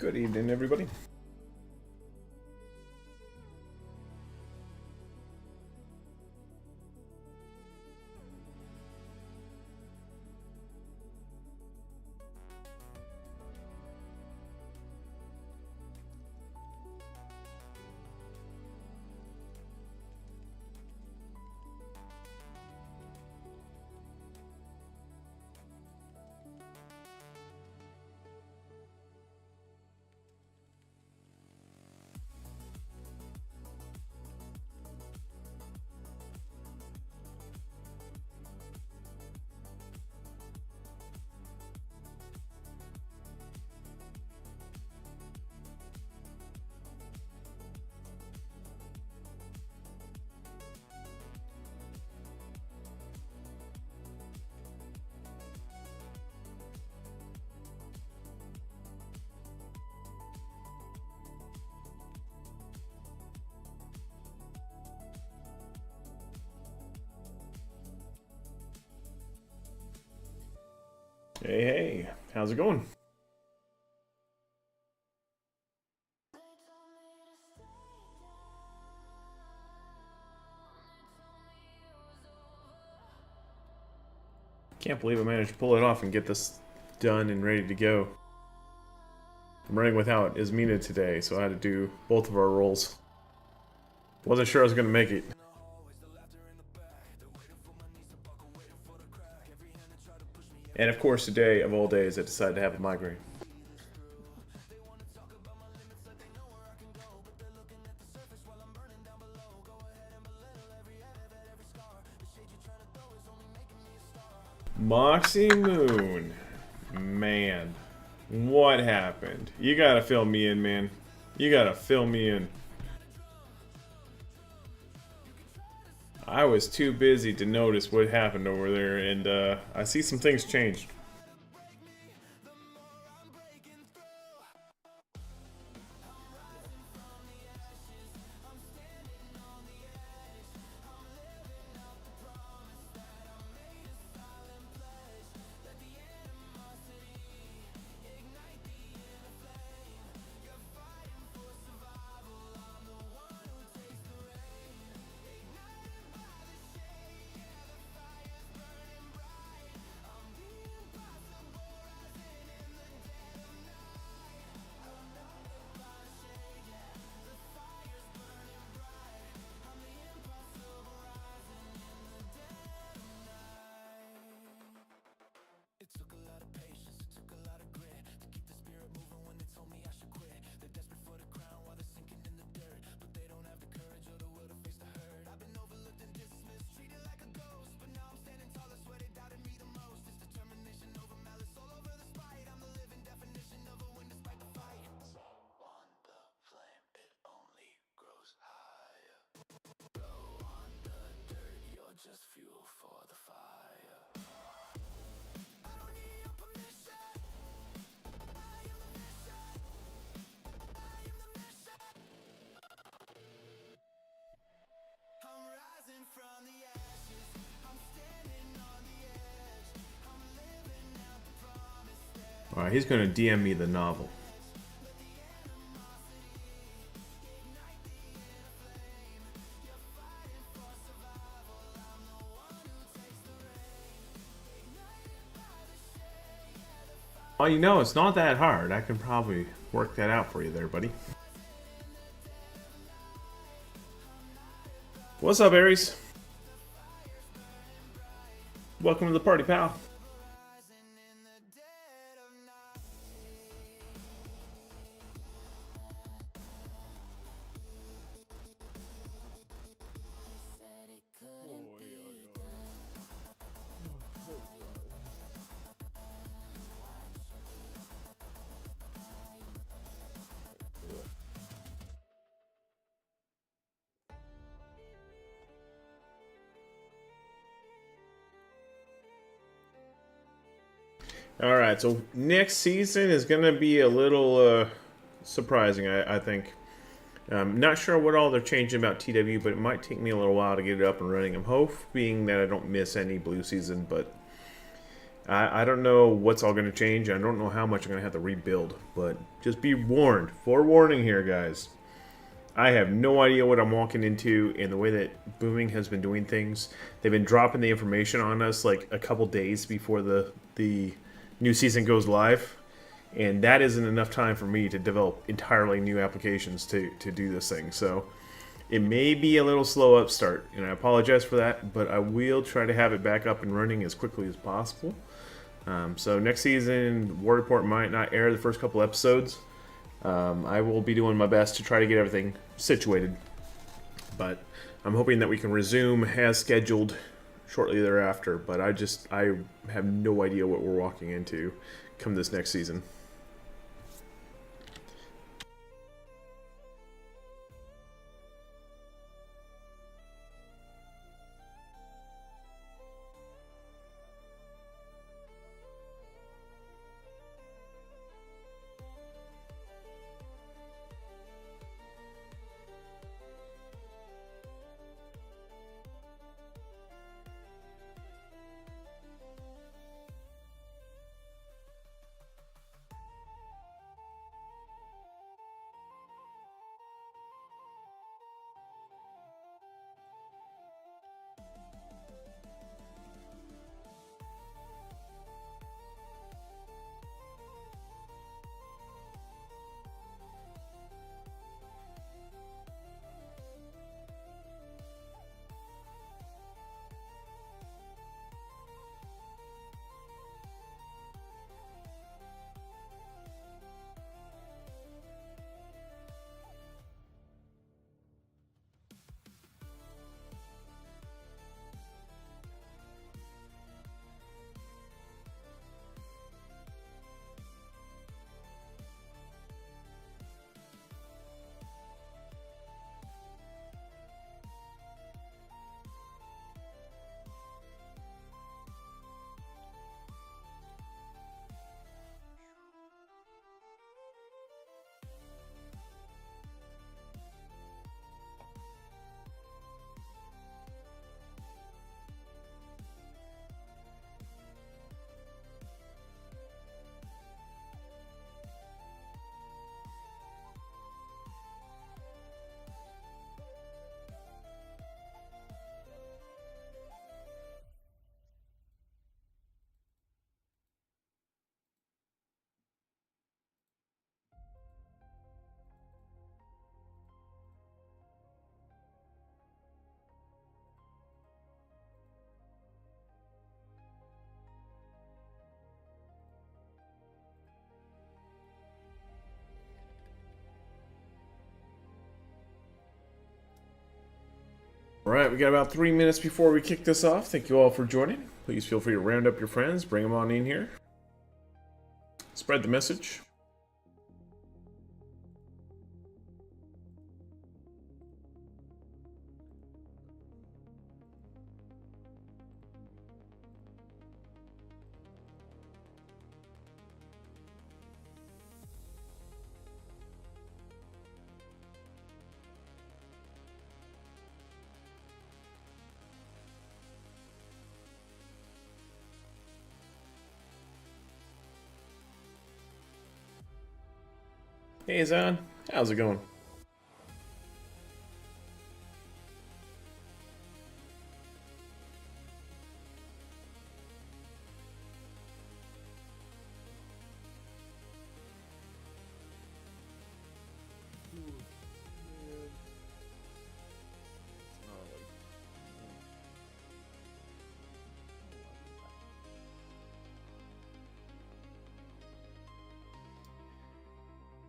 Good evening, everybody. Hey, how's it going? Can't believe I managed to pull it off and get this done and ready to go. I'm running without Ismina today, so I had to do both of our roles. Wasn't sure I was going to make it. And of course, today, of all days, I decided to have a migraine. Moxie Moon. Man, what happened? You gotta fill me in, man. You gotta fill me in. I was too busy to notice what happened over there, and I see some things changed. Alright, he's gonna DM me the novel. Well, you know, it's not that hard. I can probably work that out for you there, buddy. What's up, Aries? Welcome to the party, pal. Alright, so next season is going to be a little surprising, I think. Not sure what all they're changing about TW, but it might take me a little while to get it up and running. I'm hoping that I don't miss any blue season, but I don't know what's all going to change. I don't know how much I'm going to have to rebuild, but just be warned. Forewarning here, guys. I have no idea what I'm walking into, and the way that Booming has been doing things. They've been dropping the information on us like a couple days before the new season goes live, and that isn't enough time for me to develop entirely new applications to do this thing. So it may be a little slow upstart, and I apologize for that, but I will try to have it back up and running as quickly as possible. So next season, War Report might not air the first couple episodes. I will be doing my best to try to get everything situated, but I'm hoping that we can resume as scheduled shortly thereafter. But I have no idea what we're walking into come this next season. Alright, we got about 3 minutes before we kick this off. Thank you all for joining. Please feel free to round up your friends, bring them on in here. Spread the message. Hey Zan, how's it going?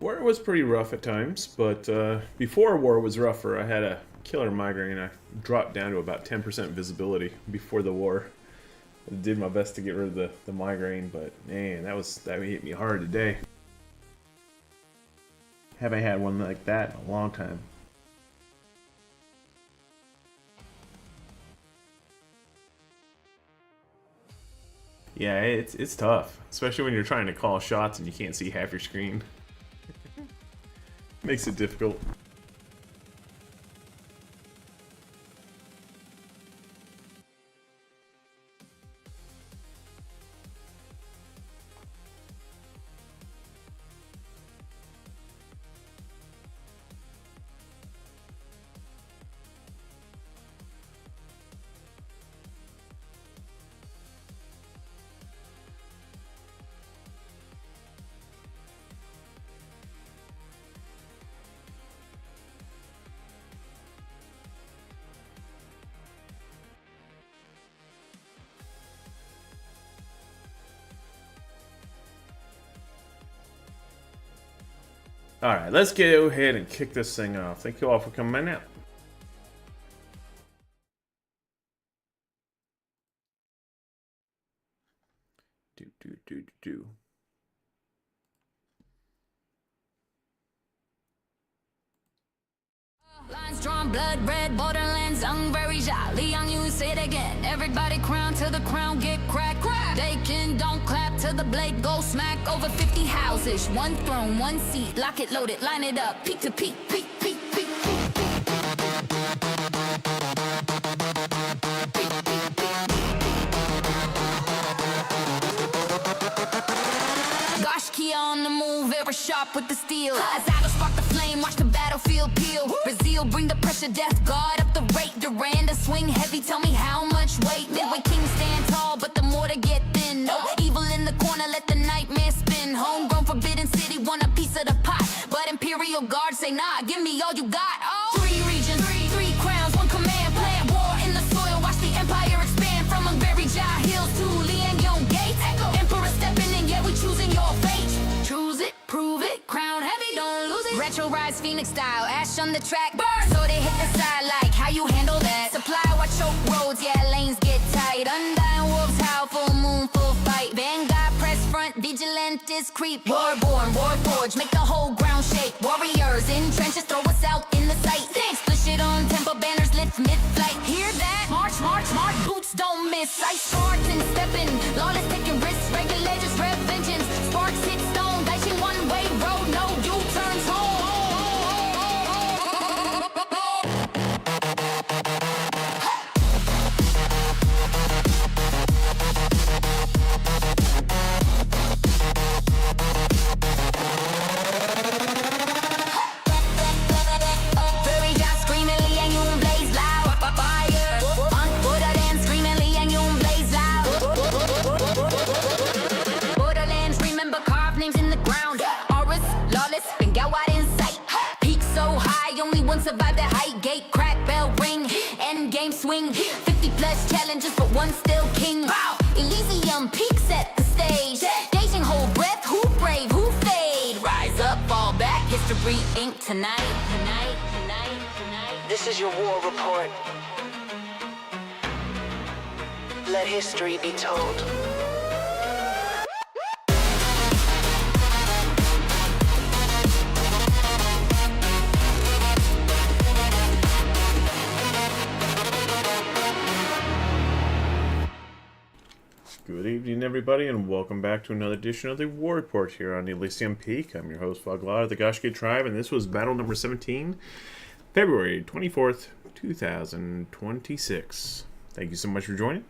War was pretty rough at times, but before War was rougher, I had a killer migraine. I dropped down to about 10% visibility before the war. I did my best to get rid of the migraine, but man, that hit me hard today. Haven't had one like that in a long time. Yeah, it's tough, especially when you're trying to call shots and you can't see half your screen. Makes it difficult. Alright, let's go ahead and kick this thing off. Thank you all for coming out. Do. Lines drawn, blood red, borderlands, young, very jolly, young, you say it again. Everybody crown till the crown get cracked. They can don't clap till the blade go smack. Over 50 houses, one throne, one seat, lock it, load it, line it up, peak to peak, peak, peak, peak. On the move, ever sharp with the steel. As I spark the flame, watch the battlefield peel. Brazil, bring the pressure, death guard up the rate. Duranda, swing heavy, tell me how much weight. Midway kings stand tall, but the mortar get thin. No evil in the corner, let the nightmare spin. Homegrown forbidden city, want a piece of the pot. But Imperial Guard say nah, give me all you got. Oh, 3 regions, three crowns, 1 command. Plant war in the soil, watch the empire expand. From Unbury Jai Hills to Liangyong Gates. Emperor stepping in, yeah, we choosing your fate. Choose it, prove it, crown heavy, don't lose it. Retro rise, Phoenix style, ash on the track. Burn! So they hit the side like how you handle that. Supply what choke roads, yeah, lanes get tight. Undying wolves howl, full moon, full fight. Vanguard press front, vigilantes creep. Warborn, warforged, make the whole ground shake. Warriors in trenches, throw us out in the sight. Splish it on tempo, banners lit mid-flight. Hear that? March, march, march, boots don't miss. Ice Spartan stepping, lawless taking risks. Regulators, rev vengeance, sparks hit stone. Dicing one-way road, no U-turns home. Survive the height, gate crack, bell ring, end game swing. 50 plus challenges, but one still king. Wow. Elysium peak set the stage. Staging hold breath, who brave, who fade. Rise up, fall back, history ink tonight. This is your war report. Let history be told. Good evening, everybody, and welcome back to another edition of the War Report here on Elysium Peak. I'm your host, Foghladha of the Gashki Tribe, and this was battle number 17, February 24th, 2026. Thank you so much for joining.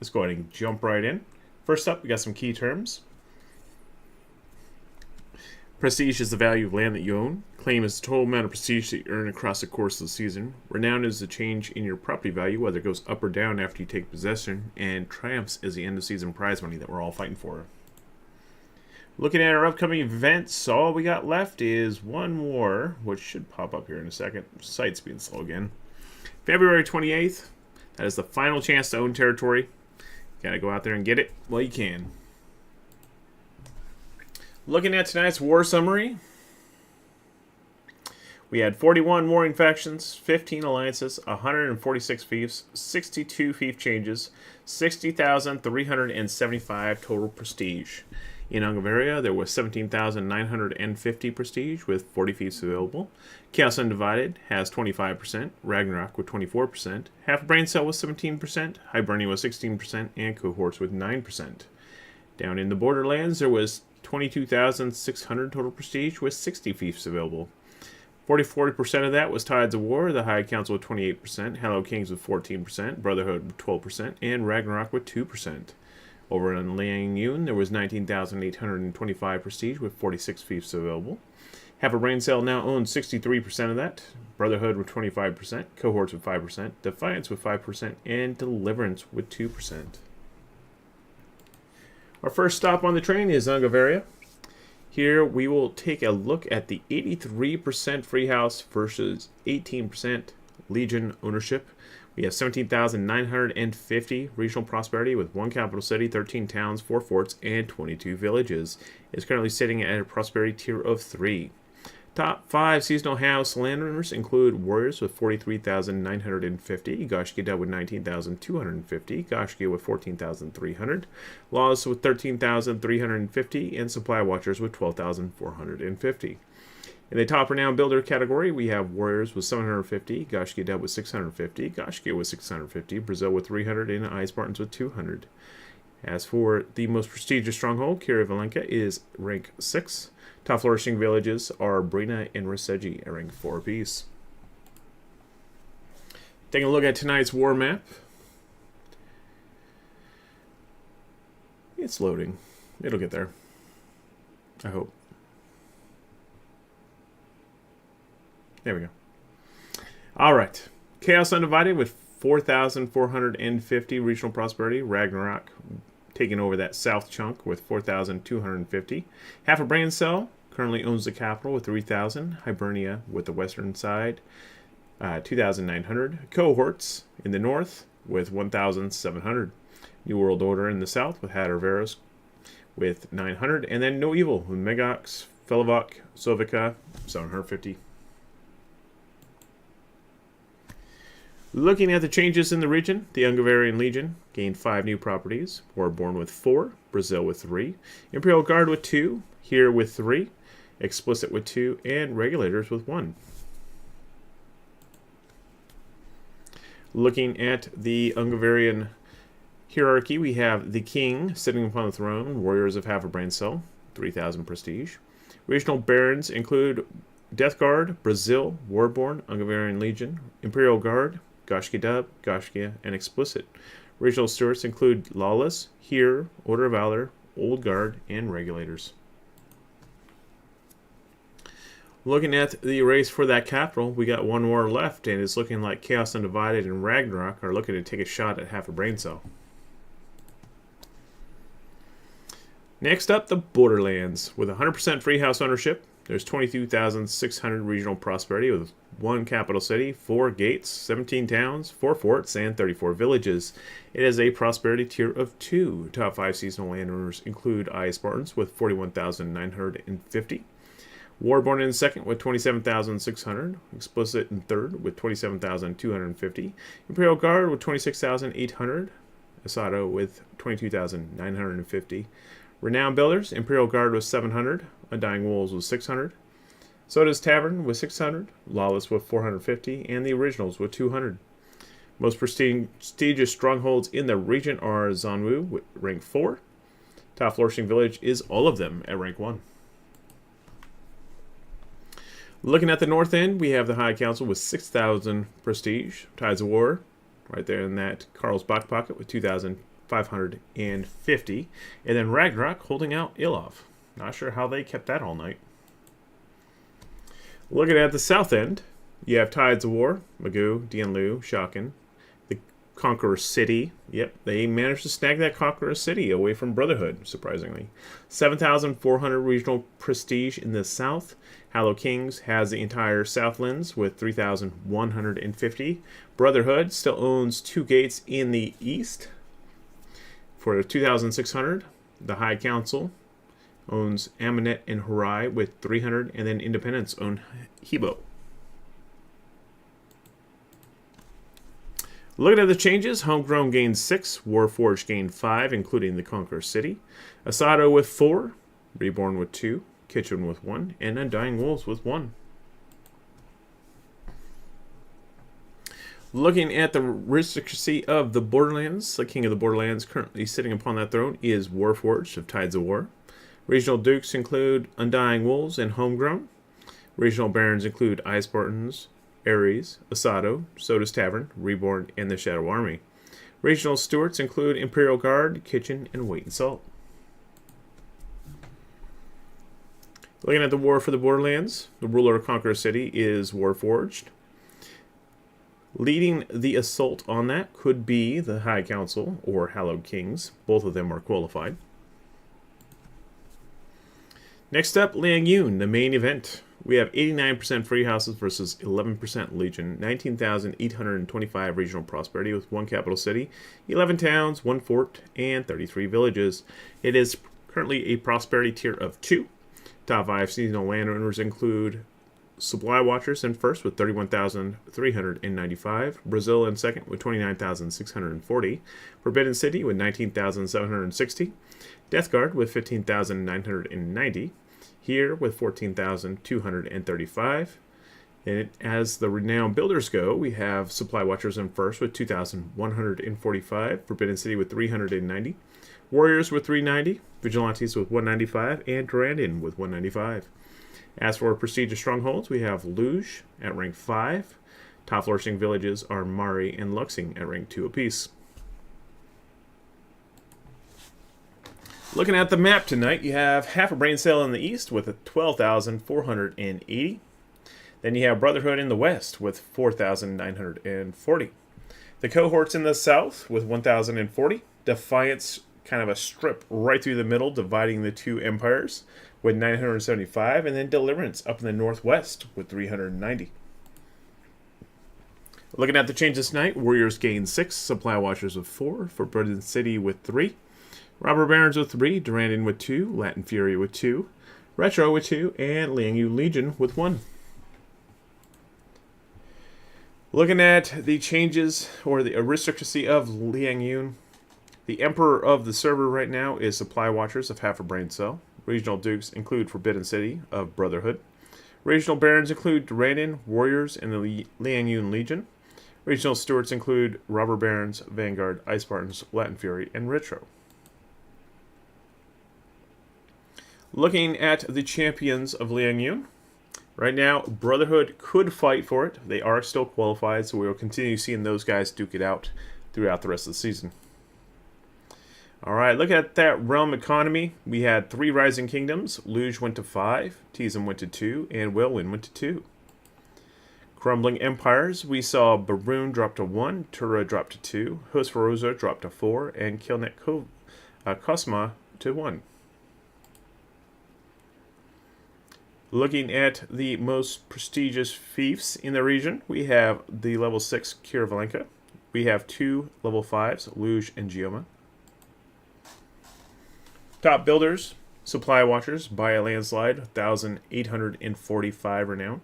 Let's go ahead and jump right in. First up, we got some key terms. Prestige is the value of land that you own. Claim is the total amount of prestige that you earn across the course of the season. Renown is the change in your property value, whether it goes up or down after you take possession. And Triumphs is the end of season prize money that we're all fighting for. Looking at our upcoming events, all we got left is one more, which should pop up here in a second. Site's being slow again. February 28th, that is the final chance to own territory. Gotta go out there and get it while you can. Looking at tonight's war summary, we had 41 warring factions, 15 alliances, 146 fiefs, 62 fief changes, 60,375 total prestige. In Ungaveria, there was 17,950 prestige with 40 fiefs available. Chaos Undivided has 25%, Ragnarok with 24%, Half Brain Cell with 17%, Hibernia with 16%, and Cohorts with 9%. Down in the Borderlands, there was 22,600 total prestige with 60 fiefs available. 40% of that was Tides of War, the High Council with 28%, Hello Kings with 14%, Brotherhood with 12%, and Ragnarok with 2%. Over in Liang Yun, there was 19,825 prestige with 46 fiefs available. Half a Brain Cell now owns 63% of that, Brotherhood with 25%, Cohorts with 5%, Defiance with 5%, and Deliverance with 2%. Our first stop on the train is Ungaveria. Here we will take a look at the 83% Free House versus 18% Legion ownership. We have 17,950 regional prosperity with 1 capital city, 13 towns, 4 forts, and 22 villages. It's currently sitting at a prosperity tier of 3. Top 5 seasonal house landowners include Warriors with 43,950, Goshgida with 19,250, Goshgia with 14,300, Laws with 13,350, and Supply Watchers with 12,450. In the top renowned builder category, we have Warriors with 750, Goshgida with 650, Goshgia with 650, Brazil with 300, and Ice Spartans with 200. As for the most prestigious stronghold, Kirivalenka is rank 6. Top flourishing villages are Brina and Riseji at rank 4 apiece. Taking a look at tonight's war map. It's loading. It'll get there. I hope. There we go. Alright. Chaos Undivided with 4,450 regional prosperity. Ragnarok taking over that south chunk with 4,250. Half a brain cell currently owns the capital with 3,000. Hibernia with the western side, 2,900. Cohorts in the north with 1,700. New World Order in the south with Hatterveros with 900. And then No Evil with Megox, Felovok, Sovica, 750. Looking at the changes in the region, the Hungarian Legion gained 5 new properties. Warborn with 4, Brazil with 3, Imperial Guard with 2, here with 3, Explicit with 2, and Regulators with 1. Looking at the Hungarian hierarchy, we have the King sitting upon the throne, Warriors of Half a Brain Cell, 3,000 prestige. Regional Barons include Death Guard, Brazil, Warborn, Hungarian Legion, Imperial Guard, Goshgida, Goshgia, and Explicit. Regional Stewards include Lawless, Here, Order of Valor, Old Guard, and Regulators. Looking at the race for that capital, we got one war left, and it's looking like Chaos Undivided and Ragnarok are looking to take a shot at half a brain cell. Next up, the Borderlands. With 100% free house ownership, there's 22,600 regional prosperity with 1 capital city, 4 gates, 17 towns, 4 forts, and 34 villages. It has a prosperity tier of 2. Top 5 seasonal landowners include Ice Spartans with 41,950. Warborn in second with 27,600. Explicit in third with 27,250. Imperial Guard with 26,800. Asado with 22,950. Renowned Builders, Imperial Guard with 700. Undying Wolves with 600. Soda's Tavern with 600. Lawless with 450. And the Originals with 200. Most prestigious strongholds in the region are Zanwu with rank 4. Top flourishing village is all of them at rank 1. Looking at the north end, we have the High Council with 6,000 prestige. Tides of War, right there in that Karl's back pocket with 2,550. And then Ragnarok holding out Ilov. Not sure how they kept that all night. Looking at the south end, you have Tides of War, Magoo, Dianlu, Shaken, the Conqueror City. Yep, they managed to snag that Conqueror City away from Brotherhood, surprisingly. 7,400 regional prestige in the south. Hallow Kings has the entire Southlands with 3,150. Brotherhood still owns 2 gates in the east for 2,600. The High Council owns Amanet and Harai with 300, and then Independents own Hebo. Looking at the changes, Homegrown gained 6, Warforged gained 5, including the Conqueror City. Asado with 4, Reborn with 2, Kitchen with 1, and Undying Wolves with 1. Looking at the aristocracy of the Borderlands, the King of the Borderlands currently sitting upon that throne is Warforged of Tides of War. Regional Dukes include Undying Wolves and Homegrown. Regional Barons include Ice Spartans, Ares, Asado, Soda's Tavern, Reborn, and the Shadow Army. Regional Stewards include Imperial Guard, Kitchen, and Weight and Salt. Looking at the war for the Borderlands, the ruler of Conqueror City is Warforged. Leading the assault on that could be the High Council or Hallowed Kings. Both of them are qualified. Next up, Liang Yun, the main event. We have 89% free houses versus 11% Legion, 19,825 regional prosperity with 1 capital city, 11 towns, 1 fort, and 33 villages. It is currently a prosperity tier of 2. Top 5 seasonal landowners include Supply Watchers in first with 31,395. Brazil in second with 29,640. Forbidden City with 19,760. Death Guard with 15,990. Here with 14,235. And as the renowned builders go, we have Supply Watchers in first with 2,145. Forbidden City with 390. Warriors with 390. Vigilantes with 195. And Durandon with 195. As for prestigious strongholds, we have Luge at rank 5. Top flourishing villages are Mari and Luxing at rank 2 apiece. Looking at the map tonight, you have half a brain cell in the east with 12,480. Then you have Brotherhood in the west with 4,940. The cohorts in the south with 1,040. Defiance, kind of a strip right through the middle, dividing the two empires, with 975, and then Deliverance up in the northwest with 390. Looking at the changes tonight, Warriors gain 6, Supply Watchers with 4, Forbidden City with 3, Robber Barons with 3, Durandon with 2, Latin Fury with 2, Retro with 2, and Liangyu Legion with 1. Looking at the changes, or the aristocracy of Liangyu, the Emperor of the server right now is Supply Watchers of half a brain cell. Regional Dukes include Forbidden City of Brotherhood. Regional Barons include Durandon, Warriors, and the Liangyu Legion. Regional Stewards include Robber Barons, Vanguard, Ice Spartans, Latin Fury, and Retro. Looking at the champions of Liangyu, right now, Brotherhood could fight for it. They are still qualified, so we will continue seeing those guys duke it out throughout the rest of the season. Alright, look at that realm economy. We had 3 Rising Kingdoms. Luge went to 5, Tizum went to 2, and Whalewin went to 2. Crumbling Empires, we saw Baroon drop to 1, Tura drop to 2, Husfaroza drop to 4, and Kilnet Kosma to 1. Looking at the most prestigious fiefs in the region, we have the level 6 Kirivalenka. We have 2 level 5s, Luge and Gioma. Top builders, Supply Watchers by a landslide, 1,845 renown.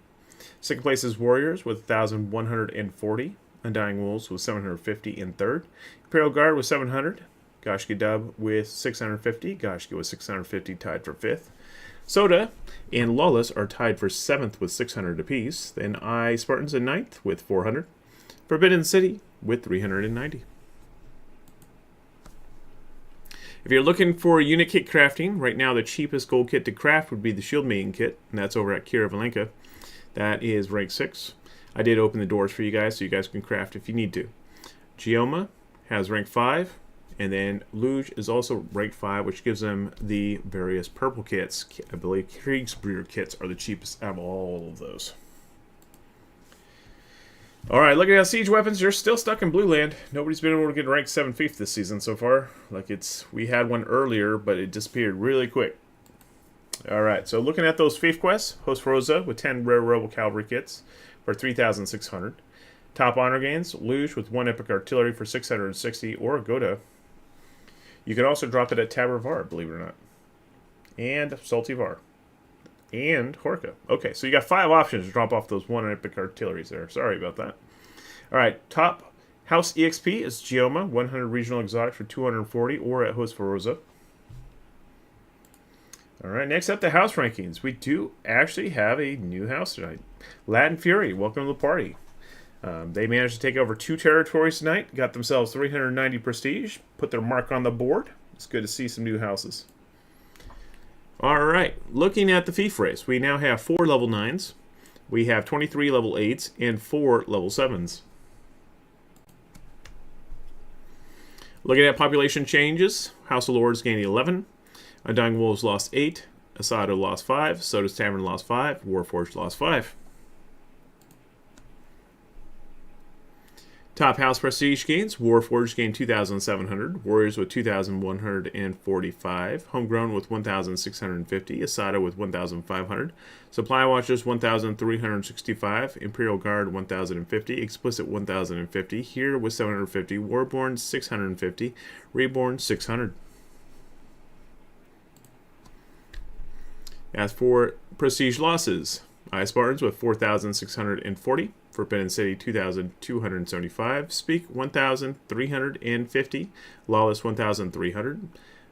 Second place is Warriors with 1,140. Undying Wolves with 750 in third. Imperial Guard with 700. Gashki Dub with 650. Gashki with 650 tied for 5th. Soda and Lawless are tied for 7th with 600 apiece. Then I Spartans in 9th with 400. Forbidden City with 390. If you're looking for unit kit crafting, right now the cheapest gold kit to craft would be the Shield Maiden kit, and that's over at Kirivalenka. That is rank 6. I did open the doors for you guys, so you guys can craft if you need to. Gioma has rank 5, and then Luge is also rank 5, which gives them the various purple kits. I believe Kriegsbrüder kits are the cheapest out of all of those. Alright, looking at siege weapons, you're still stuck in Blue Land. Nobody's been able to get rank 7 fief this season so far. We had one earlier, but it disappeared really quick. Alright, so looking at those fief quests, Hosfroza with 10 rare rebel cavalry kits for 3,600. Top honor gains, Luge with 1 epic artillery for 660, or Goda. You can also drop it at Tabervar, believe it or not. And Saltivar. And Horka. Okay, so you got 5 options to drop off those 1 epic artilleries there. Sorry about that. Alright, top House EXP is Gioma, 100 regional exotic for 240, or at Hosforoza. Alright, next up the house rankings. We do actually have a new house tonight. Latin Fury, welcome to the party. They managed to take over 2 territories tonight, got themselves 390 prestige, put their mark on the board. It's good to see some new houses. Alright, looking at the fief race, we now have 4 level 9s, we have 23 level 8s, and 4 level 7s. Looking at population changes, House of Lords gained 11, Undying Wolves lost 8, Asado lost 5, Soda's Tavern lost 5, Warforged lost 5. Top House Prestige gains, Warforged gained 2,700, Warriors with 2,145, Homegrown with 1,650, Asada with 1,500, Supply Watchers 1,365, Imperial Guard 1,050, Explicit 1,050, Here with 750, Warborn 650, Reborn 600. As for Prestige losses, I Spartans with 4,640. Forbidden City 2,275. Speak 1,350. Lawless 1,300.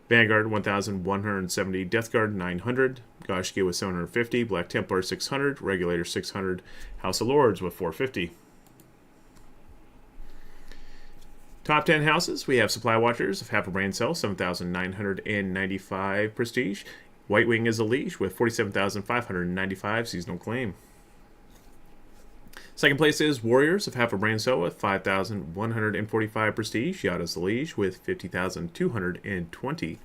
Vanguard 1,170. Death Guard 900. Goshki with 750. Black Templar 600. Regulator 600. House of Lords with 450. Top 10 houses, we have Supply Watchers of half a brain cell, 7,995 prestige. White Wing is a leash with 47,595 seasonal claim. Second place is Warriors of half a brain cell with 5,145 prestige. Yada's the leash with 50,220.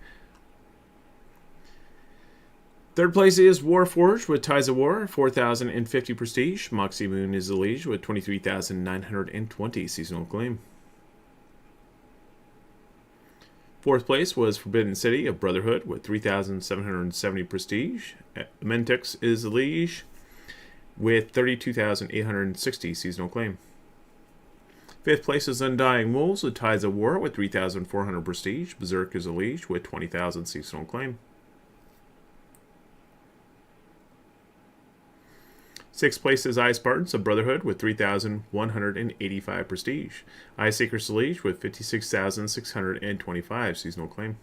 Third place is Warforged with Ties of War, 4,050 prestige. Moxie Moon is the leash with 23,920 seasonal claim. Fourth place was Forbidden City of Brotherhood with 3,770 prestige. Mentix is the liege with 32,860 seasonal claim. Fifth place is Undying Wolves with Ties of War with 3,400 prestige. Berserk is a liege with 20,000 seasonal claim. Sixth place is Eye Spartans of Brotherhood with 3,185 prestige. Eye Seeker's Liege with 56,625 seasonal claim.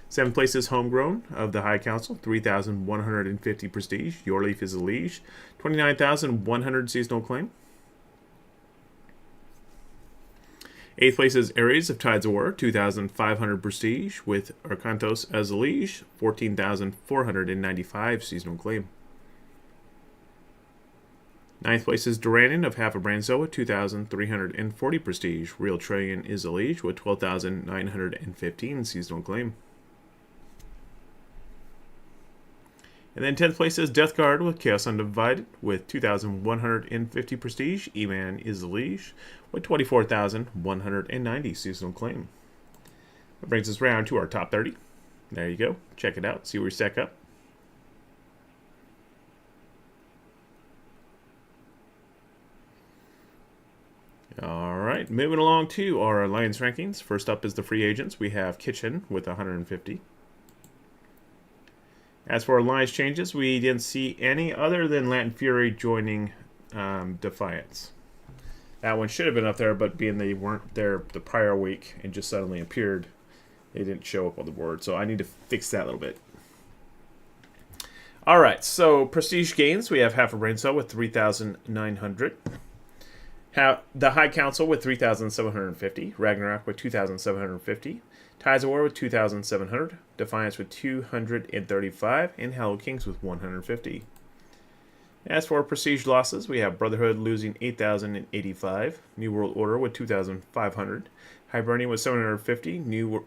Seventh place is Homegrown of the High Council, 3,150 prestige. Your Leaf is a Liege, 29,100 seasonal claim. Eighth place is Ares of Tides of War, 2,500 prestige, with Arkantos as a liege, 14,495 seasonal claim. Ninth place is Durandon of half a brain cell with 2,340 prestige. Real Trillion is a liege with 12,915 seasonal claim. And then 10th place is Death Guard with Chaos Undivided with 2,150 prestige. E-Man is the liege with 24,190 seasonal claim. That brings us round to our top 30. There you go. Check it out. See where we stack up. All right, moving along to our alliance rankings. First up is the free agents. We have Kitchen with 150. As for alliance changes, we didn't see any other than Latin Fury joining Defiance. That one should have been up there, but being they weren't there the prior week and just suddenly appeared, they didn't show up on the board. So I need to fix that a little bit. All right, so prestige gains, we have half a brain cell with 3,900. The High Council with 3,750. Ragnarok with 2,750. Ties of War with 2,700. Defiance with 235. And Hallowed Kings with 150. As for prestige losses, we have Brotherhood losing 8,085. New World Order with 2,500. Hibernian with 750.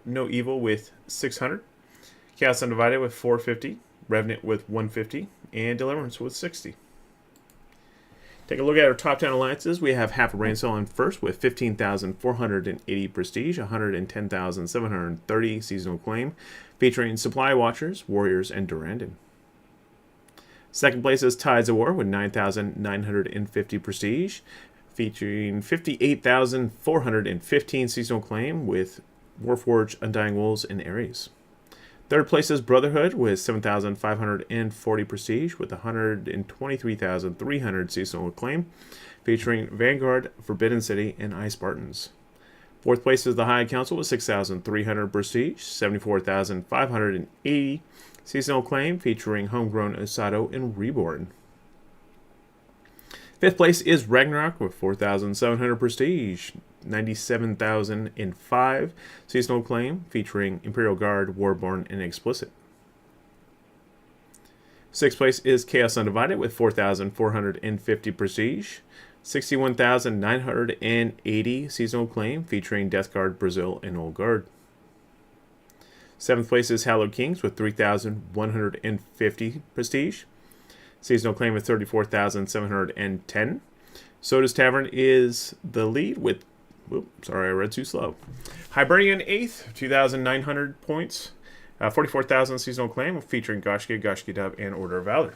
No Evil with 600. Chaos Undivided with 450. Revenant with 150. And Deliverance with 60. Take a look at our top 10 alliances. We have half a brain cell in first with 15,480 prestige, 110,730 seasonal claim, featuring Supply Watchers, Warriors, and Durandon. Second place is Tides of War with 9,950 prestige, featuring 58,415 seasonal claim with Warforged, Undying Wolves, and Ares. Third place is Brotherhood with 7,540 prestige with 123,300 seasonal acclaim, featuring Vanguard, Forbidden City, and Eye Spartans. Fourth place is the High Council with 6,300 prestige, 74,580 seasonal acclaim, featuring Homegrown, Osato, and Reborn. Fifth place is Ragnarok with 4,700 prestige, 97,005 seasonal claim, featuring Imperial Guard, Warborn, and Explicit. Sixth place is Chaos Undivided with 4,450 prestige, 61,980 seasonal claim, featuring Death Guard, Brazil, and Old Guard. Seventh place is Hallowed Kings with 3,150 prestige, seasonal claim of 34,710. Soda's Tavern is the lead with, sorry, I read too slow. Hibernian 8th, 2,900 points, 44,000 seasonal claim, featuring Goshki, Goshki Dub, and Order of Valor.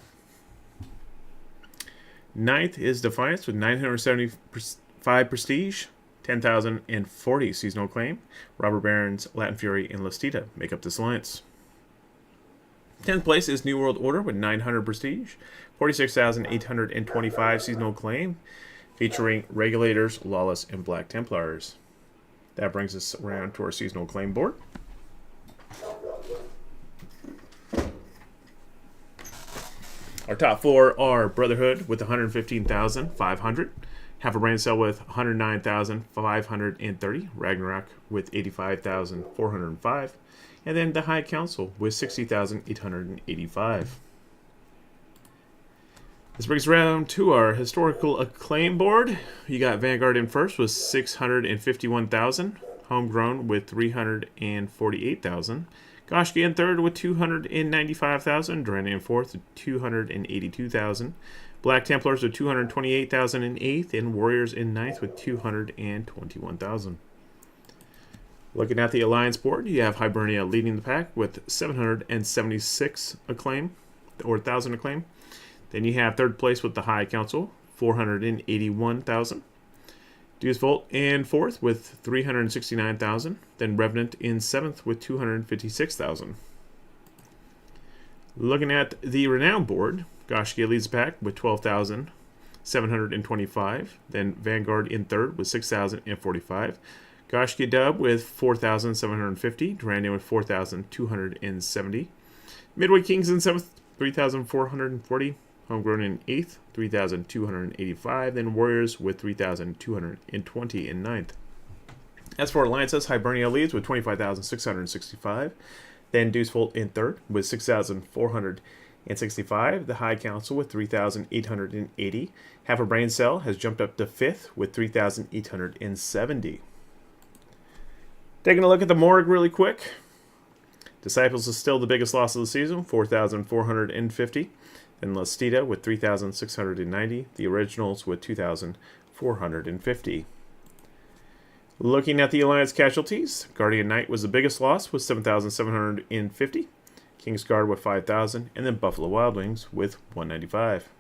Ninth is Defiance with 975 prestige, 10,040 seasonal claim. Robber Barons, Latin Fury, and Lestita make up this alliance. 10th 10th place is New World Order with 900 prestige, 46,825 seasonal acclaim, featuring Regulators, Lawless, and Black Templars. That brings us around to our seasonal acclaim board. Our top 4 are Brotherhood with 115,500, Half a Brain Cell with 109,530, Ragnarok with 85,405, and then the High Council with 60,885. This brings around to our historical acclaim board. You got Vanguard in first with 651,000, Homegrown with 348,000, Goshki in third with 295,000, Durrani in fourth with 282,000, Black Templars with 228,000 in eighth, and Warriors in ninth with 221,000. Looking at the Alliance board, you have Hibernia leading the pack with 776 acclaim, or 1,000 acclaim. Then you have third place with the High Council, 481,000. Deus Vult in fourth with 369,000. Then Revenant in seventh with 256,000. Looking at the Renown board, Goshki leads the pack with 12,725. Then Vanguard in third with 6,045. Goshki Dub with 4,750. Durrani with 4,270. Midway Kings in seventh, 3,440. Homegrown in 8th, 3,285. Then Warriors with 3,220 in 9th. As for Alliances, Hibernia leads with 25,665. Then Deus Vult in 3rd with 6,465. The High Council with 3,880. Half a Brain Cell has jumped up to 5th with 3,870. Taking a look at the Morgue really quick. Disciples is still the biggest loss of the season, 4,450. Then Lestita with 3,690. The Originals with 2,450. Looking at the Alliance casualties, Guardian Knight was the biggest loss with 7,750. Kingsguard with 5,000. And then Buffalo Wild Wings with 195.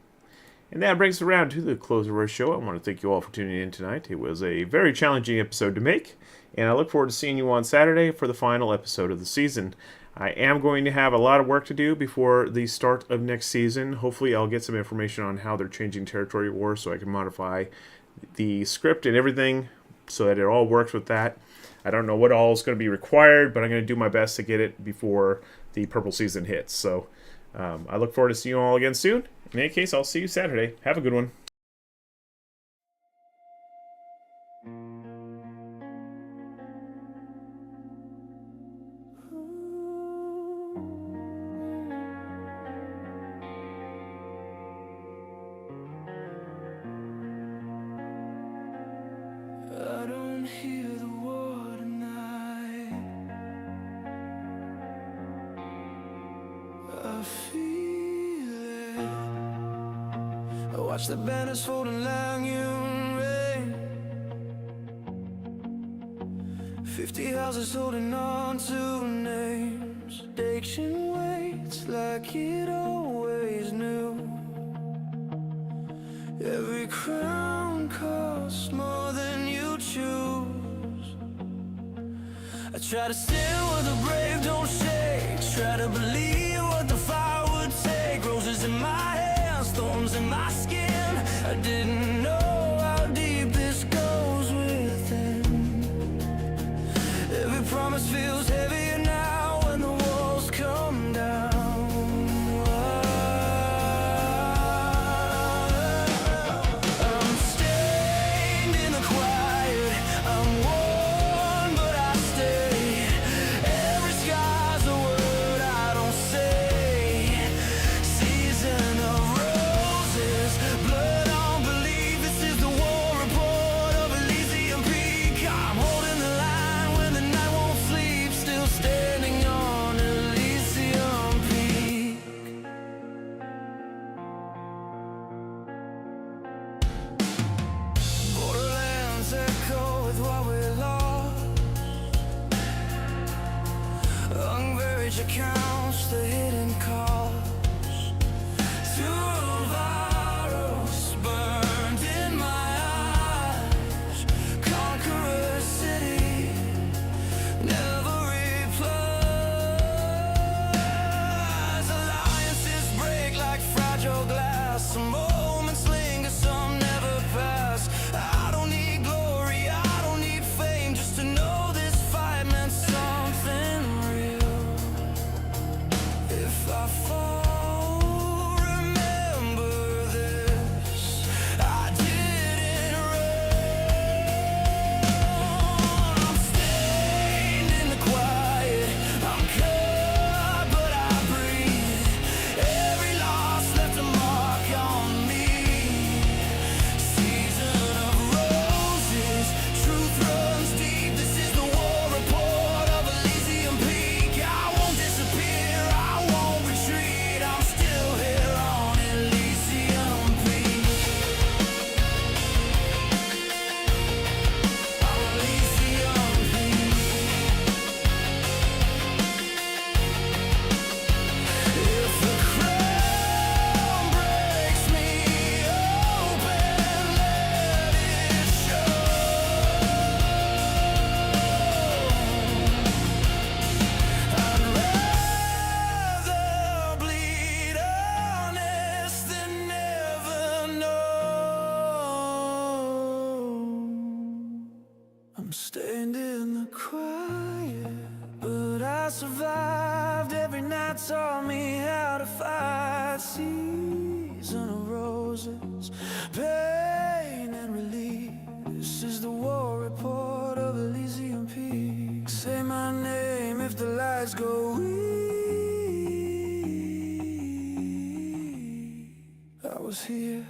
And that brings us around to the close of our show. I want to thank you all for tuning in tonight. It was a very challenging episode to make. And I look forward to seeing you on Saturday for the final episode of the season. I am going to have a lot of work to do before the start of next season. Hopefully I'll get some information on how they're changing territory wars so I can modify the script and everything so that it all works with that. I don't know what all is going to be required, but I'm going to do my best to get it before the purple season hits. So I look forward to seeing you all again soon. In any case, I'll see you Saturday. Have a good one. I don't hear the war tonight. I feel it. I watch the banners folding like you rain. 50 houses holding on to names. Addiction waits like it always knew. Every crown costs more than you choose. I try to stand where the brave don't shake. Try to believe what the fire would take. Roses in my hands, thorns in my skin. I didn't know how deep this goes within. Every promise feels heavier now when the walls come down. I'm stained in the quiet. I'm worn, but I stay. Every sky's a word I don't say. Season of roses, blood on belief. fall. Remember this, I didn't run. I'm stained in the quiet, I'm cut but I breathe. Every loss left a mark on me. Season of roses, truth runs deep. This is the war report of Elysium peak. I won't disappear, I won't retreat. I'm still here on Elysium peak. On Elysium peak. If the crown breaks me open, let it show. I'd rather bleed honest than never know. I'm stained in the quiet, but I survived. Every night taught me how to fight. Season of roses, pain and relief. This is the war report of Elysium peak. Say my name if the lights go weak. I was here